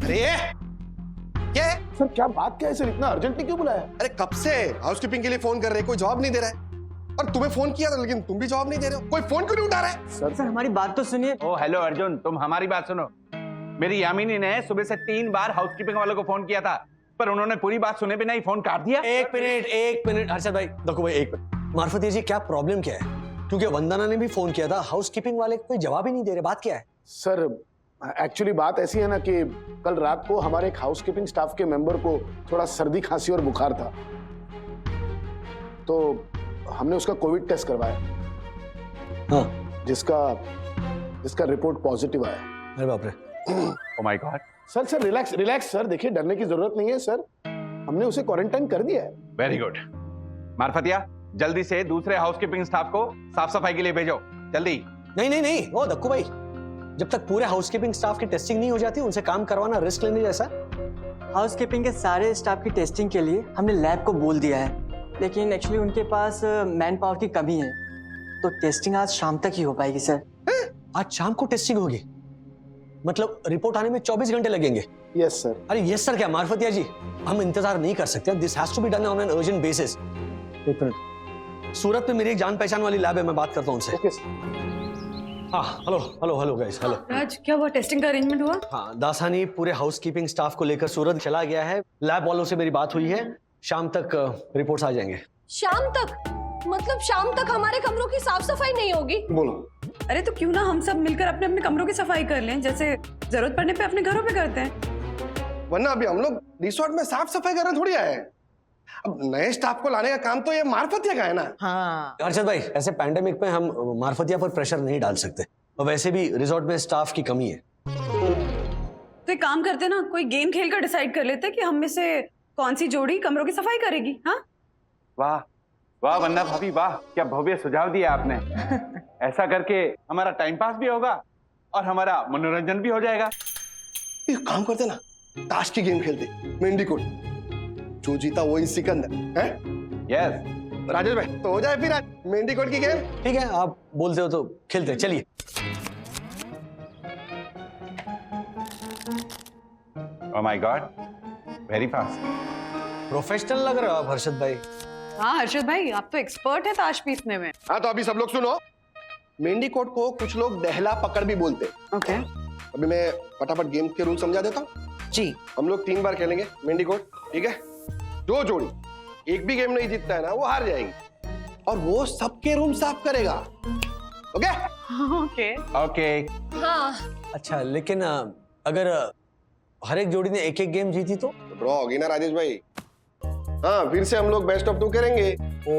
अरे क्या है? सर क्या बात क्या है सर, इतना अर्जेंटली क्यों बुलाया? अरे कब से हाउसकीपिंग के लिए फोन कर रहे हैं, कोई जवाब नहीं दे रहा है। और तुम्हें फोन किया था लेकिन तुम भी जवाब नहीं दे रहे हो। कोई फोन क्यों नहीं उठा रहा है? सर हमारी बात तो सुनिए। ओ हेलो अर्जुन, तुम हमारी बात सुनो। मेरी यामिनी ने सुबह से 3 बार हाउसकीपिंग वालों को फोन किया था, पर उन्होंने पूरी बात सुने बिना ही फोन काट दिया। एक मिनट हर्षद भाई, देखो भाई एक मिनट। मार्फत जी क्या प्रॉब्लम क्या है? क्योंकि वंदना ने भी फोन किया था, हाउसकीपिंग वाले कोई जवाब ही नहीं दे रहे, बात क्या है? सर एक्चुअली बात ऐसी है ना कि कल रात को हमारे एक हाउसकीपिंग स्टाफ के मेंबर को थोड़ा सर्दी खांसी और बुखार था, तो हमने उसका कोविड टेस्ट करवाया। हाँ, जिसका रिपोर्ट पॉजिटिव आया। अरे बाप रे। Oh my God. Sir relax sir, देखिए डरने की जरूरत नहीं है सर, हमने उसे क्वारंटाइन कर दिया है। Very good. मार्फतिया, जल्दी से दूसरे हाउसकीपिंग स्टाफ को साफ सफाई के लिए भेजो, जल्दी। नहीं, ओ दक्कू भाई, जब तक पूरे हाउसकीपिंग स्टाफ की टेस्टिंग नहीं हो जाती उनसे काम करवाना रिस्क लेने जैसा। हाउसकीपिंग के सारे स्टाफ की टेस्टिंग के लिए हमने लैब को बोल दिया है, लेकिन एक्चुअली उनके पास मैन पावर की कमी है, तो टेस्टिंग आज शाम तक ही हो पाएगी सर। आज शाम को टेस्टिंग होगी? मतलब रिपोर्ट आने में 24 घंटे लगेंगे? Yes sir. अरे यस सर क्या मार्फतिया जी, हम इंतजार नहीं कर सकते, this has to be done on an urgent basis. एक मिनट, सूरत में मेरी एक जान पहचान वाली लैब है, मैं बात करता हूँ उनसे। Okay sir. हाँ हेलो गाइस, हेलो। राज, क्या हुआ? टेस्टिंग का अरेंजमेंट हुआ? हाँ, दासानी पूरे हाउसकीपिंग स्टाफ को लेकर सूरत चला गया है, लैब वालों से मेरी बात हुई है, शाम तक रिपोर्ट्स आ जाएंगे। शाम तक? मतलब शाम तक हमारे कमरों की साफ सफाई नहीं होगी? बोलो। अरे तो क्यों ना हम सब मिलकर अपने अपने कमरों की सफाई कर लें, जैसे जरूरत पड़ने पे अपने घरों पे करते हैं। वरना अभी हम लोग रिसोर्ट में साफ सफाई करने थोड़ी आए हैं। अब नए स्टाफ को लाने का काम तो ये मार्फतिया का है ना। हाँ, हर्षद भाई, ऐसे पैंडेमिक में हम मार्फतिया पर प्रेशर नहीं डाल सकते, और वैसे भी रिसोर्ट में स्टाफ की कमी है। तो एक काम करते ना, कोई गेम खेल कर डिसाइड कर लेते कि हम में से कौन सी जोड़ी कमरों की सफाई करेगी। हाँ, वाह वाह वंदना भाभी, वाह क्या भव्य सुझाव दिया आपने। ऐसा करके हमारा टाइम पास भी होगा और हमारा मनोरंजन भी हो जाएगा। एक काम करते ना, ताश की गेम खेलते, मेंढी कोट, जो जीता वही सिकंदर है। यस राजेश भाई, तो हो जाए फिर आज मेंढी कोट की गेम। ठीक है, आप बोलते हो तो खेलते हैं, चलिए। Oh my God, very fast. Professional लग रहे हो आप हर्षद भाई। हाँ हर्षद भाई, आप तो एक्सपर्ट है ताश पीसने में। हाँ तो अभी सब लोग सुनो, मेंढी कोट को कुछ लोग दहला पकड़ भी बोलते हैं। ओके। अभी मैं फटाफट गेम के रूल समझा देता हूँ। जी। हम लोग 3 बार खेलेंगे मेंढी कोट, ठीक है? जो जोड़ी एक भी गेम नहीं जीतता है ना, वो हार जाएगी, और वो सबके रूम साफ करेगा। ओके? ओके। ओके। हाँ। अच्छा, लेकिन अगर हर एक जोड़ी ने एक एक गेम जीती तो? ड्रॉ होगी ना राजेश भाई। हाँ, फिर से हम लोग बेस्ट ऑफ 2 करेंगे। ओ,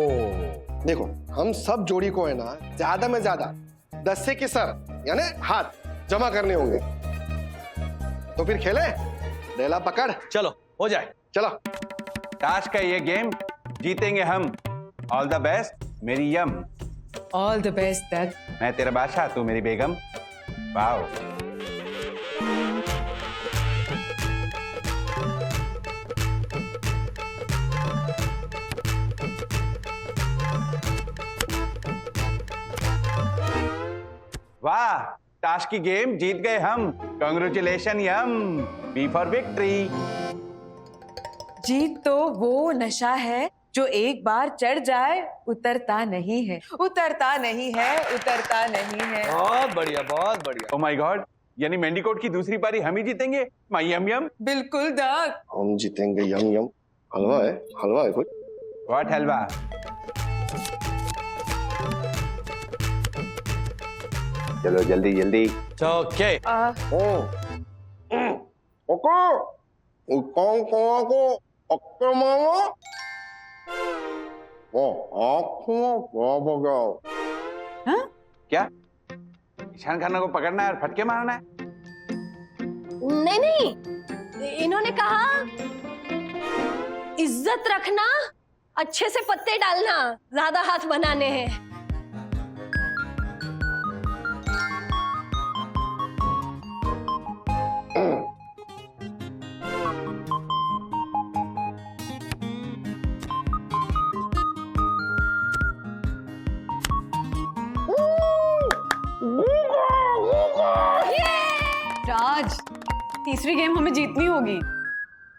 देखो, हम सब जोड़ी को है ना ज्यादा में ज्यादा 10 से के सर यानी हाथ जमा करने होंगे। तो फिर खेले दहला पकड़। चलो हो जाए। चलो। ताश का ये गेम जीतेंगे हम। ऑल द बेस्ट मेरी Yam. All the best that. मैं तेरा बादशाह, तू मेरी बेगम। वाओ। वाह, ताश की गेम जीत गए हम। Congratulation Yam, be for victory. जीत तो वो नशा है जो एक बार चढ़ जाए उतरता नहीं है, उतरता नहीं है, उतरता नहीं है। बहुत बढ़िया, बहुत बढ़िया। ओ माय गॉड, यानी मेंढीकोट की दूसरी पारी हम ही जीतेंगे। माय यम यम। बिल्कुल दक। हम जीतेंगे यम यम। हलवा है कुछ। व्हाट हलवा? चलो जल्दी जल्दी। ओके। ओके। कौन को अक्कर मांगो? हाँ? क्या ईशान खाना को पकड़ना है और फटके मारना है? नहीं, इन्होंने कहा इज्जत रखना, अच्छे से पत्ते डालना, ज्यादा हाथ बनाने हैं। राज, तीसरी गेम हमें जीतनी होगी।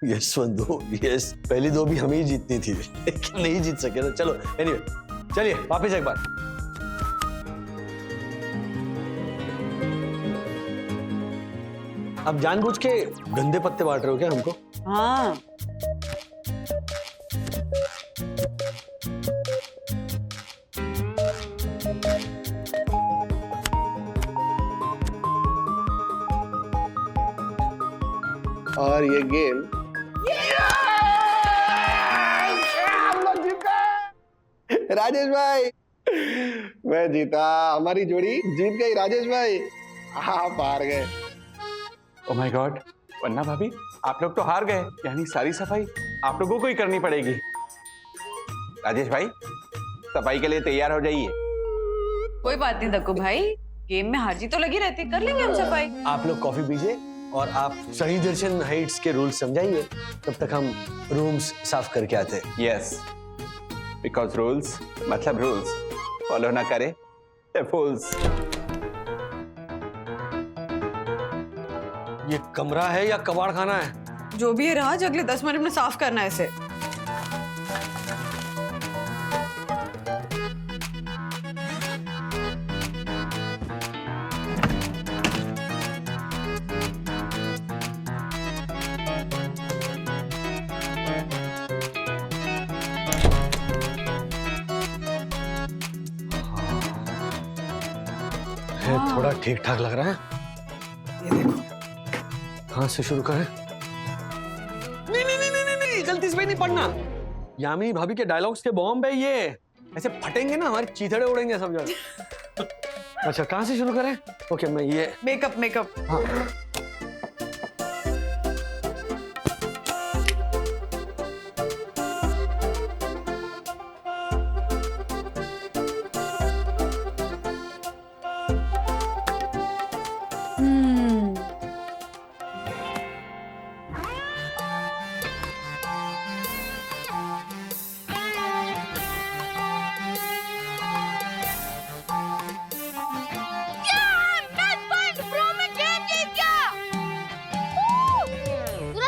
यस वंदु, यस। पहली दो भी हमें ही जीतनी थी, लेकिन नहीं जीत सके ना। चलो एनीवे, चलिए वापस एक बार। अब जानबूझ के गंदे पत्ते बांट रहे हो क्या हमको? हाँ, और ये गेम हम लोग जीत गए। राजेश भाई, मैं जीता, हमारी जोड़ी जीत गई। राजेश भाई आप हार गए। ओ माय गॉड, वन्ना भाभी आप लोग तो हार गए, यानी सारी सफाई आप लोगों को ही करनी पड़ेगी। राजेश भाई सफाई के लिए तैयार हो जाइए। कोई बात नहीं दक्कू भाई, गेम में हार जीत तो लगी रहती, कर लेंगे हम सफाई। आप लोग कॉफी पीजिए और आप सही दर्शन हाइट्स के रूल्स समझाइए, तब तक हम रूम्स साफ करके आते हैं। यस, बिकॉज रूल्स मतलब रूल्स, फॉलो ना करे तो फूल्स। ये कमरा है या कबाड़ खाना है? जो भी है राज, अगले 10 मिनट में साफ करना है इसे। थोड़ा ठीक ठाक लग रहा है। ये देखो, कहां से शुरू करें? नहीं नहीं नहीं नहीं नहीं, गलती से नहीं पढ़ना। यामिनी भाभी के डायलॉग्स के बॉम्ब है ये, ऐसे फटेंगे ना हमारे चीथड़े उड़ेंगे सब जगह। अच्छा कहां से शुरू करें? ओके मैं ये मेकअप मेकअप। हाँ।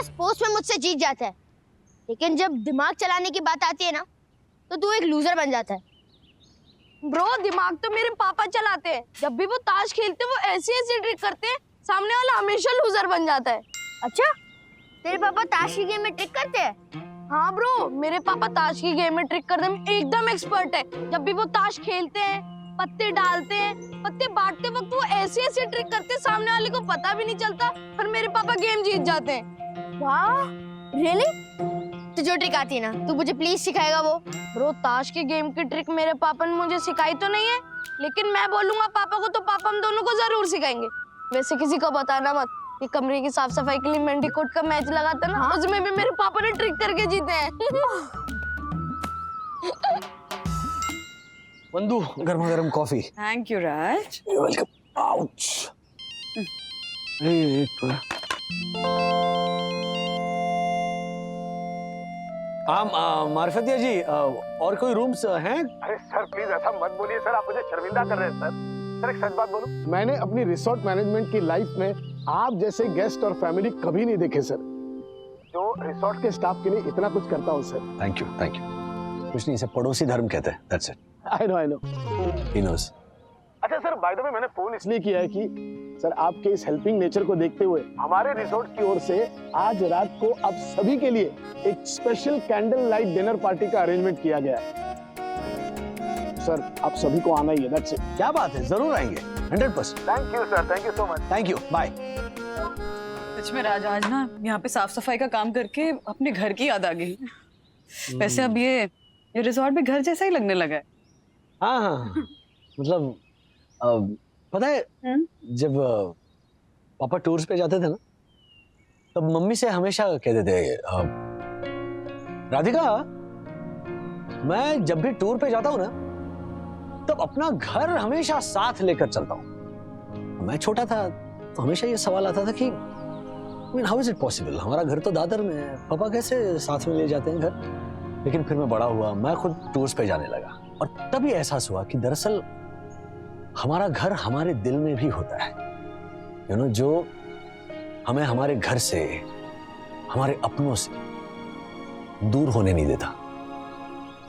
स्पोर्ट्स में मुझसे जीत जाता है, लेकिन जब दिमाग चलाने की बात आती है ना, तो तू एक लूजर बन जाता है। ब्रो दिमाग तो मेरे पापा चलाते हैं। जब भी वो ताश खेलते हैं वो ऐसी ऐसी ट्रिक करते हैं, सामने वाला हमेशा लूजर बन जाता है। अच्छा, तेरे पापा ताश की गेम में ट्रिक करते हैं? हाँ ब्रो, मेरे पापा ताश की गेम में ट्रिक करने में एकदम एक्सपर्ट है। जब भी वो ताश खेलते हैं, पत्ते डालते हैं, पत्ते बांटते वक्त वो ऐसी ऐसी ट्रिक करते हैं, सामने वाले को पता भी नहीं चलता, पर मेरे पापा गेम जीत जाते हैं। वाह, रियली? तो जो ट्रिक आती है ना, तू मुझे प्लीज सिखाएगा वो? ब्रो ताश की गेम की ट्रिक मेरे पापा ने मुझे सिखाई तो नहीं है, लेकिन मैं बोलूंगा पापा को तो पापा हम दोनों को जरूर सिखाएंगे। वैसे किसी को बताना मत, ये कमरे की साफ सफाई के लिए मेंडीकोट का मैच लगा था ना, उसमें भी मेरे पापा ने ट्रिक करके जीते हैं। वंदु गर्मा गर्म coffee. Thank you Raj. Welcome. Ouch. Marfatia ji, और कोई रूम्स हैं? अरे सर प्लीज ऐसा मत बोलिए सर, आप मुझे शर्मिंदा कर रहे हैं सर। सर एक सच बात बोलूं, मैंने अपनी रिसोर्ट मैनेजमेंट की लाइफ में आप जैसे गेस्ट और फैमिली कभी नहीं देखे सर, जो रिसोर्ट के स्टाफ के लिए इतना कुछ करता हूँ sir. Thank you thank you. कुछ नहीं, इसे पड़ोसी धर्म कहते हैं। That's it. I know. He knows. अच्छा सर, बाय द वे मैंने फोन इसलिए किया है कि सर आपके इस हेल्पिंग नेचर को देखते हुए हमारे रिसोर्ट की ओर से आज रात को आप सभी के लिए एक special candle light dinner party का अरेंजमेंट किया गया है। सर आप सभी को आना ही है। That's it. क्या बात है, जरूर आएंगे 100%। Thank you sir, thank you so much. Thank you, bye. सच में राज, आज ना यहाँ पे साफ सफाई का काम करके अपने घर की याद आ गई। वैसे अब ये रिजॉर्ट भी घर जैसा ही लगने लगा है। हाँ मतलब पता है जब पापा टूर्स पे जाते थे ना, तब मम्मी से हमेशा कहते थे, राधिका मैं जब भी टूर पे जाता हूँ ना, तब अपना घर हमेशा साथ लेकर चलता हूँ। मैं छोटा था तो हमेशा ये सवाल आता था कि हाउ इज इट पॉसिबल, हमारा घर तो दादर में है, पापा कैसे साथ में ले जाते हैं घर। लेकिन फिर मैं बड़ा हुआ, मैं खुद टूर्स पे जाने लगा, और तभी एहसास हुआ कि दरअसल हमारा घर हमारे दिल में भी होता है। जो हमें हमारे घर से, हमारे अपनों से दूर होने नहीं देता।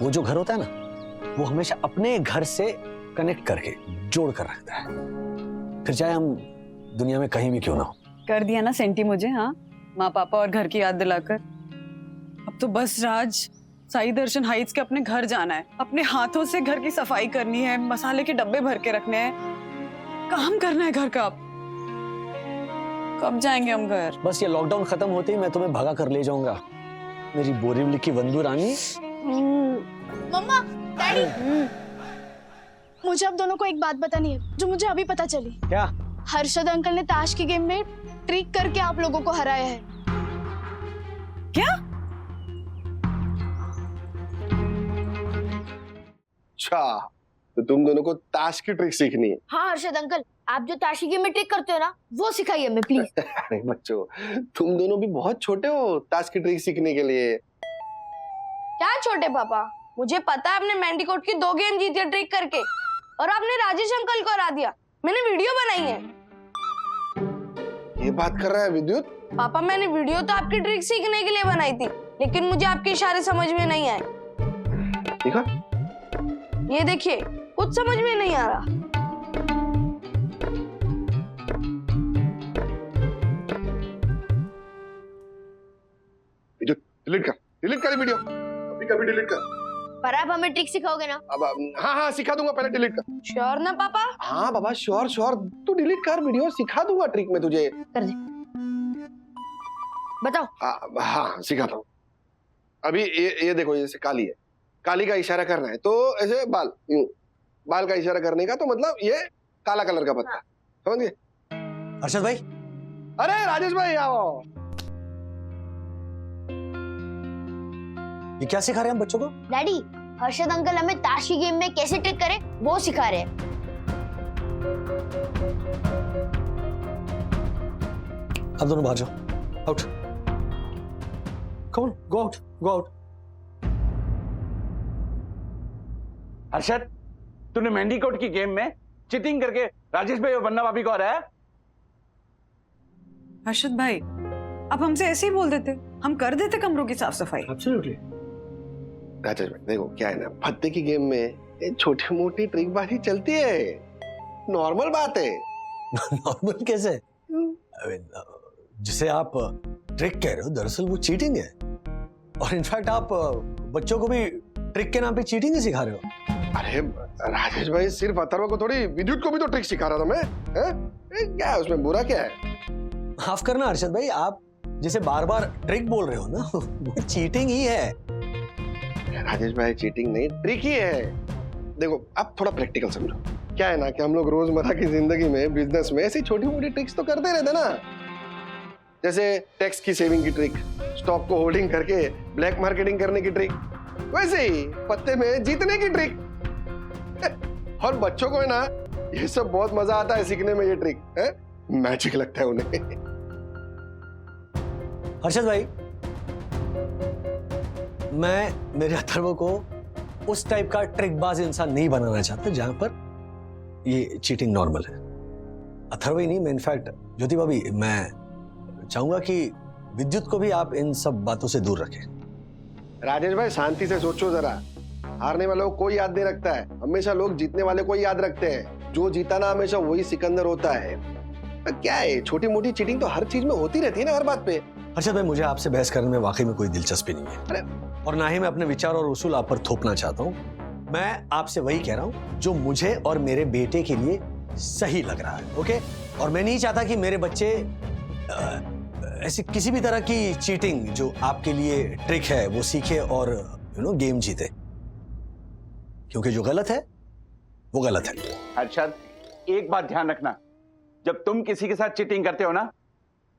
वो जो घर होता है ना, वो हमेशा अपने घर से कनेक्ट करके जोड़ कर रखता है, फिर चाहे हम दुनिया में कहीं भी क्यों ना हो। कर दिया ना सेंटी मुझे, हाँ, माँ पापा और घर की याद दिलाकर। अब तो बस राज, साई दर्शन हाइट्स के अपने घर जाना है, अपने हाथों से घर की सफाई करनी है, मसाले के डब्बे भर के रखने हैं, काम करना है घर का। कब जाएंगे हम घर? बस ये लॉकडाउन खत्म होते ही मैं तुम्हें भगा कर ले जाऊंगा, मेरी बोरीवली की वंदू रानी। मम्मा, डैडी, मुझे आप दोनों को एक बात बतानी है जो मुझे अभी पता चली। क्या? हर्षद अंकल ने ताश की गेम में ट्रिक करके आप लोगों को हराया है। क्या? अच्छा, तो तुम दोनों को ताश की ट्रिक सीखनी है? हाँ हर्षद अंकल, आप जो ताश की गेम में ट्रिक करते हो ना, वो सिखाइए हमें प्लीज। अरे बच्चों, तुम दोनों भी बहुत छोटे हो ताश की ट्रिक सीखने के लिए। क्या छोटे पापा, मुझे पता है आपने मैंडीकोट की 2 गेम जीती है ट्रिक करके, और आपने राजेश अंकल को हरा दिया। मैंने वीडियो बनाई है। ये बात कर रहा है विद्युत? पापा, मैंने वीडियो तो आपकी ट्रिक सीखने के लिए बनाई थी, लेकिन मुझे आपके इशारे समझ में नहीं आए। देखा? ये देखिए, कुछ समझ में नहीं आ रहा। डिलीट कर वीडियो, अभी कभी डिलीट कर। पर आप हमें ट्रिक सिखाओगे ना? अब हाँ हाँ सिखा दूंगा, पहले डिलीट कर। श्योर ना पापा? हाँ बाबा, श्योर श्योर, तू डिलीट कर वीडियो, सिखा दूंगा ट्रिक में तुझे। कर दे, बताओ। हाँ सिखाता हूँ। अभी ये देखो, जैसे काली है, काली का इशारा करना है तो ऐसे बाल का इशारा करने का, तो मतलब ये काला कलर का पत्ता, समझ गए? हर्षद भाई, अरे राजेश भाई आओ। ये क्या सिखा रहे हैं हम बच्चों को? डैडी, हर्षद अंकल हमें ताश की गेम में कैसे ट्रिक करे वो सिखा रहे हैं। अब दोनों बाहर जाओ, out, come on, go out, go out. Harshad, तूने मैंडीकोट की गेम में चीटिंग करके राजेश भाई और वन्ना भाभी को हराया? हर्षद भाई, अब हमसे ऐसे ही बोल देते, हम कर देते कमरों की साफ सफाई। एब्सोल्युटली। राजेश भाई देखो, क्या है ना, पत्ते की गेम में ये छोटी मोटी ट्रिकबाजी चलती है, नॉर्मल बात है। नॉर्मल कैसे? जिसे आप ट्रिक कह रहे हो, दरअसल वो चीटिंग है, और इनफैक्ट आप बच्चों को भी ट्रिक के नाम पे चीटिंग ही सिखा रहे हो। अरे राजेश भाई, सिर्फ अथर्व को थोड़ी, विद्युत को भी तो ट्रिक सिखा रहा था मैं। क्या है उसमें, बुरा क्या है? माफ करना हर्षद भाई, आप जिसे बार बार ट्रिक बोल रहे हो ना, वो चीटिंग ही है। राजेश भाई, चीटिंग नहीं, ट्रिक ही है। देखो, आप थोड़ा प्रैक्टिकल समझो। क्या है ना कि हम लोग रोजमर्रा की जिंदगी में, बिजनेस में ऐसी छोटी मोटी ट्रिक्स तो करते रहते ना, जैसे टैक्स की सेविंग की ट्रिक, स्टॉक को होल्डिंग करके ब्लैक मार्केटिंग करने की ट्रिक, वैसे ही पत्ते में जीतने की ट्रिक। और बच्चों को है ना, ये सब बहुत मजा आता है सीखने में, ये ट्रिक है, मैजिक लगता है उन्हें। हर्षद भाई, मैं मेरे अथर्व को उस टाइप का ट्रिकबाज इंसान नहीं बनाना चाहता जहां पर ये चीटिंग नॉर्मल है। अथर्व ही नहीं, मैं इनफैक्ट ज्योति भाभी, मैं चाहूंगा कि विद्युत को भी आप इन सब बातों से दूर रखें। राजेश भाई, शांति से सोचो जरा, हारने वालों को कोई याद नहीं रखता है, हमेशा लोग जीतने वाले को ही याद रखते हैं। जो जीता ना हमेशा वही सिकंदर होता है। क्या है, छोटी मोटी चीटिंग तो हर चीज में होती रहती है ना, हर बात पे। हर्षद भाई, मुझे आपसे बहस करने में वाकई में कोई दिलचस्पी नहीं है, और ना ही मैं अपने विचार और उसूल आप पर थोपना चाहता हूँ। मैं आपसे वही कह रहा हूँ जो मुझे और मेरे बेटे के लिए सही लग रहा है, ओके? और मैं नहीं चाहता कि मेरे बच्चे ऐसी किसी भी तरह की चीटिंग जो आपके लिए ट्रिक है वो सीखे और गेम जीते, क्योंकि जो गलत है वो गलत है। हर्षद, एक बात ध्यान रखना, जब तुम किसी के साथ चीटिंग करते हो ना,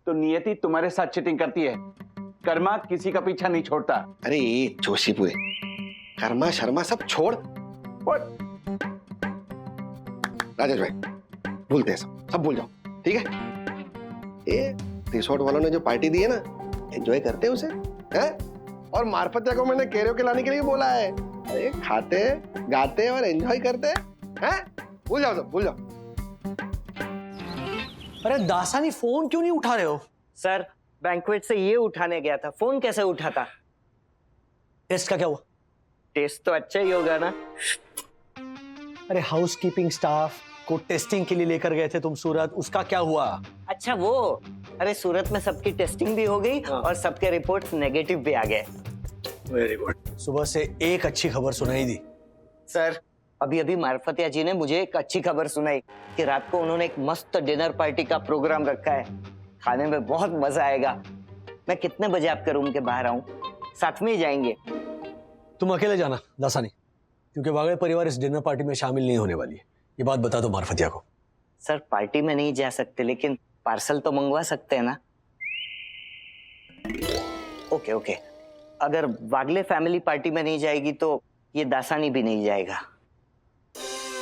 तो नियति तुम्हारे साथ चीटिंग करती है, कर्मा किसी का पीछा नहीं छोड़ता। अरे जोशीपुरे, कर्मा शर्मा सब छोड़। राजेश भाई, भूलते हैं, सब भूल जाओ, ठीक है? ये रिसोर्ट वालों ने जो पार्टी दी है ना, एंजॉय करते हैं उसे, हैं? और मारपत्या को मैंने कैरियोके लाने के लिए बोला है। अरे खाते, गाते और एंजॉय करते हैं? भूल जाओ, सब भूल जाओ। अरे दासानी, फोन क्यों नहीं उठा रहे हो? सर बैंक्वेट से ये उठाने गया था, फोन कैसे उठाता? टेस्ट का क्या हुआ? टेस्ट तो अच्छा ही होगा ना। अरे हाउसकीपिंग स्टाफ को टेस्टिंग के लिए लेकर गए थे तुम सूरत, उसका क्या हुआ? अच्छा वो, अरे सूरत में सबकी टेस्टिंग भी हो गई और सबके रिपोर्ट्स नेगेटिव भी आ गए। Very good. सुबह से एक अच्छी खबर सुनाई दी। सर अभी अभी मार्फतिया जी ने मुझे एक अच्छी खबर सुनाई कि रात को उन्होंने एक मस्त डिनर पार्टी का प्रोग्राम रखा है। खाने में बहुत मजा आएगा। मैं कितने बजे आपके रूम के बाहर आऊं? साथ में ही जाएंगे। तुम अकेले जाना दासानी, क्योंकि वागड़े परिवार इस डिनर पार्टी में शामिल नहीं होने वाली है। ये बात बता दो मार्फतिया को। सर पार्टी में नहीं जा सकते, लेकिन पार्सल तो मंगवा सकते हैं ना? ओके ओके, अगर वागले फैमिली पार्टी में नहीं जाएगी तो ये दासानी भी नहीं जाएगा।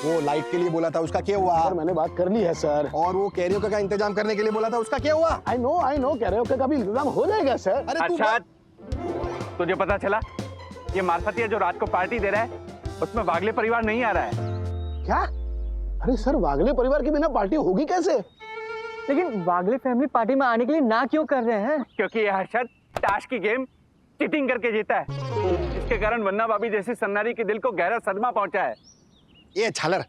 वो लाइट के लिए बोला था, उसका क्या हुआ? सर मैंने बात कर ली है सर। और वो कैरियोके का इंतजाम करने के लिए बोला था, उसका क्या हुआ? आई नो कैरियोके का भी इंतजाम हो जाएगा सर। अरे तू अच्छा तुझे पता चला ये मार्फतिया जो रात को पार्टी दे रहा है उसमें वागले परिवार नहीं आ रहा है? क्या? अरे सर वागले परिवार के बिना पार्टी होगी कैसे? लेकिन वागले फैमिली पार्टी में आने के लिए ना क्यों कर रहे हैं? क्योंकि ये हर्षद ताश की गेम चीटिंग करके जीता है, इसके कारण वन्ना भाभी जैसी सन्नारी के दिल को गहरा सदमा पहुंचा है। ये झालर,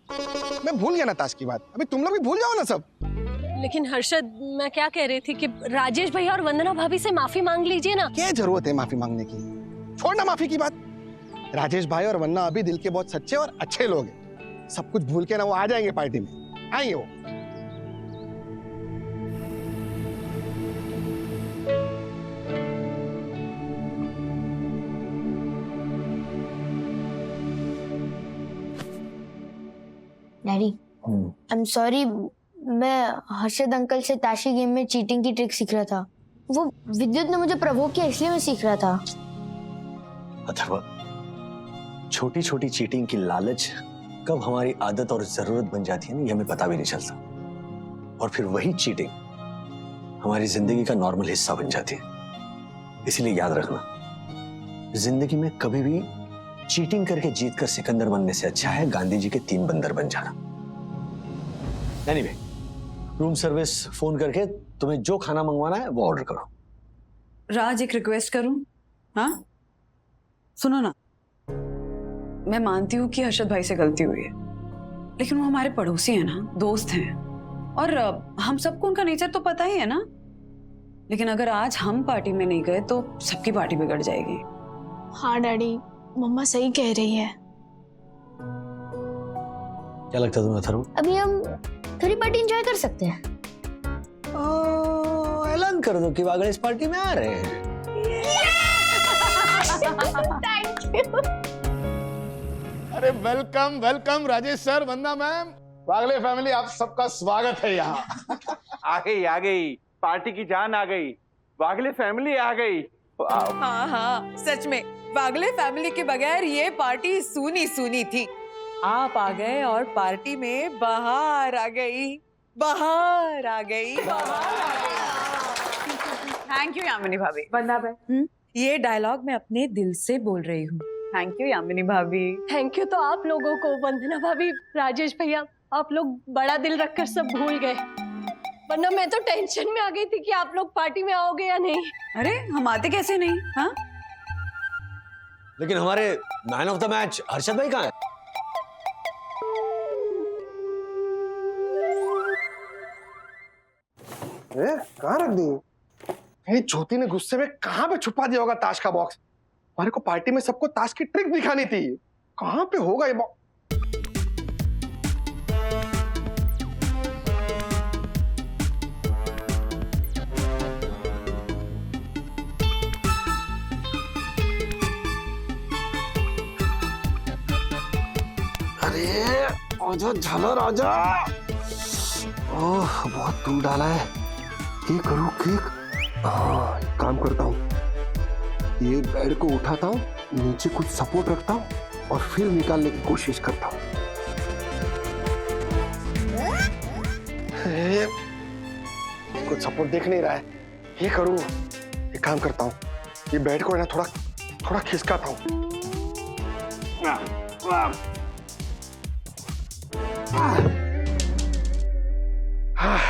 मैं भूल गया ना ताश की बात। अभी तुम लोग भी भूल जाओ ना सब। लेकिन हर्षद, मैं क्या कह रही थी कि राजेश भैया और वंदना भाभी से माफी मांग लीजिए ना। क्या जरूरत है माफी मांगने की? छोड़ ना माफी की बात। राजेश भाई और वन्ना अभी दिल के बहुत सच्चे और अच्छे लोग हैं। सब कुछ भूल के ना वो आ जाएंगे पार्टी में। आएंगे वो। डैडी, आई एम सॉरी, मैं हर्षद अंकल से ताशी गेम में चीटिंग की ट्रिक सीख रहा था। वो विद्युत ने मुझे प्रवोक किया, इसलिए मैं सीख रहा था। अथर्व, छोटी छोटी चीटिंग की लालच कब हमारी आदत और जरूरत बन जाती है ना, ये हमें पता भी नहीं चलता। और फिर वही चीटिंग हमारी जिंदगी का नॉर्मल हिस्सा बन जाती है। इसलिए याद रखना, जिंदगी में कभी भी चीटिंग करके जीत कर सिकंदर बनने से अच्छा है गांधी जी के 3 बंदर बन जाना। एनीवे, रूम सर्विस फोन करके तुम्हें जो खाना मंगवाना है वो ऑर्डर करो। राज, एक रिक्वेस्ट करूं? हाँ सुनो ना, मैं मानती हूँ कि हर्षद भाई से गलती हुई है, लेकिन वो हमारे पड़ोसी हैं ना, दोस्त हैं, और हम सबको उनका नेचर तो पता ही है ना। लेकिन अगर आज हम पार्टी में नहीं गए तो सबकी पार्टी बिगड़ जाएगी। हाँ डैडी, मम्मा सही कह रही है। क्या लगता है तुम्हें अथर्व? अभी हम थोड़ी पार्टी एंजॉय कर सकते हैं। ऐलान कर दो कि वागड़े इस पार्टी में आ रहे हैं। Thank you. अरे वेलकम वेलकम राजेश सर, वंदना मैम, वागले फैमिली, आप सबका स्वागत है यहाँ। आ गई पार्टी की जान आ गई, वागले फैमिली आ गई। हाँ हाँ सच में वागले फैमिली के बगैर ये पार्टी सूनी सूनी थी। आप आ गए और पार्टी में बाहर आ गई, बाहर आ गई, बाहर आ गई। थैंक यू यामिनी भाभी। वंदना भाई, ये डायलॉग मैं अपने दिल से बोल रही हूँ। थैंक यू यामिनी भाभी। थैंक यू तो आप लोगों को, वंदना भाभी, राजेश भैया, आप लोग बड़ा दिल रखकर सब भूल गए, वरना मैं तो टेंशन में आ गई थी कि आप लोग पार्टी में आओगे या नहीं। अरे हम आते कैसे नहीं? हाँ, लेकिन हमारे man of the match Harshad भाई कहाँ है? कहाँ रख दी? ये ज्योति ने गुस्से में कहाँ पे छुपा दिया होगा ताश का बॉक्स? हमारे को पार्टी में सबको ताश की ट्रिक दिखानी थी। कहाँ पे होगा ये बॉक्स? अरे आजा झालर आजा। ओह बहुत दूर डाला है। क्या करूँ केक? एक काम करता हूँ, ये बेड को उठाता हूँ, नीचे कुछ सपोर्ट रखता हूँ और फिर निकालने की कोशिश करता हूँ। कुछ सपोर्ट देख नहीं रहा है। ये करूँ, एक काम करता हूँ, ये बेड को ना थोड़ा थोड़ा खिसकाता हूँ।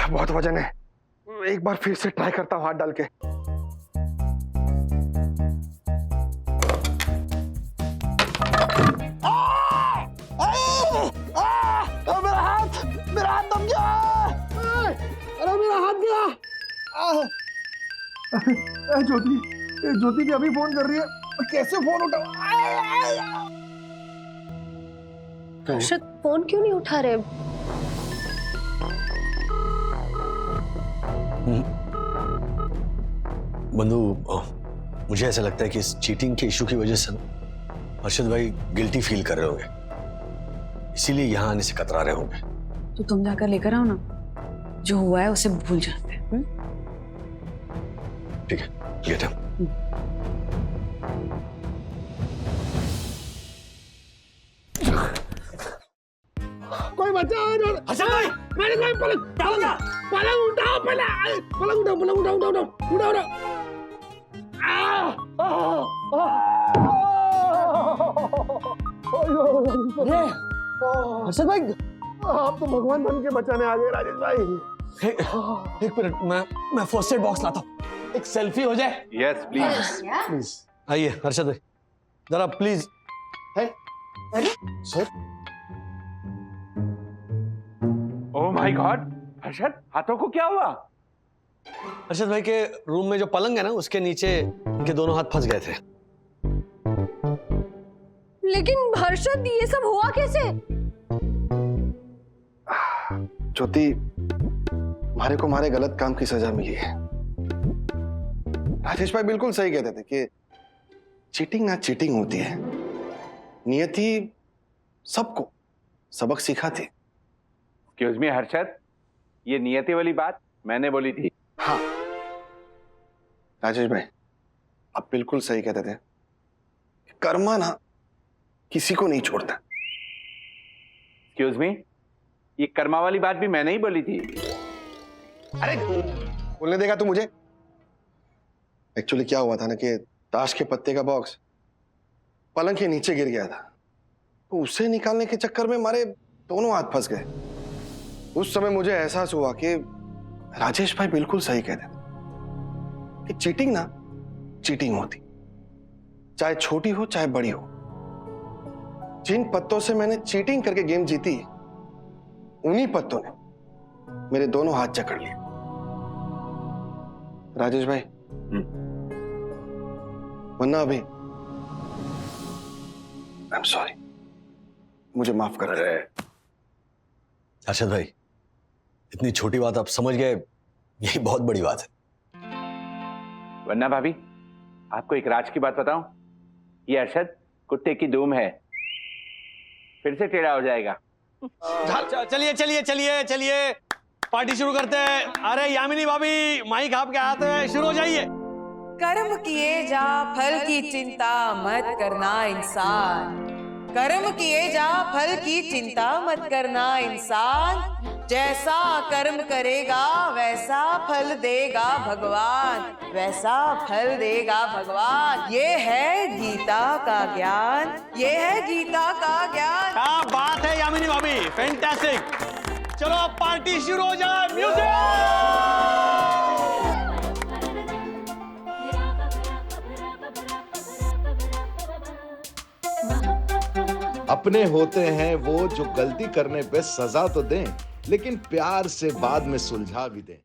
बहुत वजन है, एक बार फिर से ट्राई करता हूँ हाथ डाल के। मेरा हाथ दब गया। अरे मेरा हाथ गया। ज्योति भी अभी फोन कर रही है, कैसे फोन उठाऊं? हर्षद फोन क्यों नहीं उठा रहे? बंधु, मुझे ऐसा लगता है कि इस चीटिंग के इशू की वजह से हर्षद भाई गिल्टी फील कर रहे होंगे, इसीलिए यहाँ आने से कतरा रहे होंगे। तो तुम जाकर लेकर आओ ना, जो हुआ है उसे भूल जाते हैं। ठीक है, लेट हम। कोई बचाओ। हर्षद भाई, मैंने कोई पलंग उठाओ, पहले पलंग उठाओ। हर्षद भाई, आप तो भगवान बन के बचाने आ गए राजेश भाई। एक मिनट, मैं फर्स्ट एड बॉक्स लाता हूँ। एक सेल्फी हो जाए। Yes please. प्लीज। आइए हर्षद भाई, जरा please. Sir, oh my God, Harshad हाथों को क्या हुआ? हर्षद भाई के रूम में जो पलंग है ना, उसके नीचे इनके दोनों हाथ फंस गए थे। लेकिन हर्षद ये सब हुआ कैसे? ज्योति, हमारे को हमारे गलत काम की सजा मिली है। राजेश भाई बिल्कुल सही कहते थे कि चीटिंग ना चीटिंग होती है, नियति सबको सबक सिखाती। एक्सक्यूज मी हर्षद, ये नियति वाली बात मैंने बोली थी। हाँ राजेश भाई, आप बिल्कुल सही कहते थे, कर्मा ना किसी को नहीं छोड़ता। एक्सक्यूज मी, ये कर्मा वाली बात भी मैंने ही बोली थी। अरे बोलने देगा तू मुझे? एक्चुअली क्या हुआ था ना कि ताश के पत्ते का बॉक्स पलंग के नीचे गिर गया था, तो उसे निकालने के चक्कर में हमारे दोनों हाथ फंस गए। उस समय मुझे एहसास हुआ कि राजेश भाई बिल्कुल सही कहते थे कि चीटिंग ना चीटिंग होती, चाहे छोटी हो चाहे बड़ी हो। जिन पत्तों से मैंने चीटिंग करके गेम जीती, उन्हीं पत्तों ने मेरे दोनों हाथ जकड़ लिए। राजेश भाई, वरना अभी आई एम सॉरी, मुझे माफ कर दे। हर्षद भाई, इतनी छोटी बात आप समझ गए, यही बहुत बड़ी बात है। वरना भाभी, आपको एक राज की बात बताऊं, ये अरशद कुत्ते की धूम है, फिर से टेढ़ा हो जाएगा। चलिए चलिए चलिए चलिए, पार्टी शुरू करते हैं। अरे यामिनी भाभी, माइक आपके हाथ में, शुरू हो जाइए। कर्म किए जा फल की चिंता मत करना इंसान, कर्म किए जा फल की चिंता मत करना इंसान, जैसा कर्म करेगा वैसा फल देगा भगवान, वैसा फल देगा भगवान। ये है गीता का ज्ञान, ये है गीता का ज्ञान। क्या बात है यामिनी भाभी, फैंटास्टिक। चलो अब पार्टी शुरू हो जाए, म्यूजिक। अपने होते हैं वो जो गलती करने पे सजा तो दें, लेकिन प्यार से बाद में सुलझा भी दें।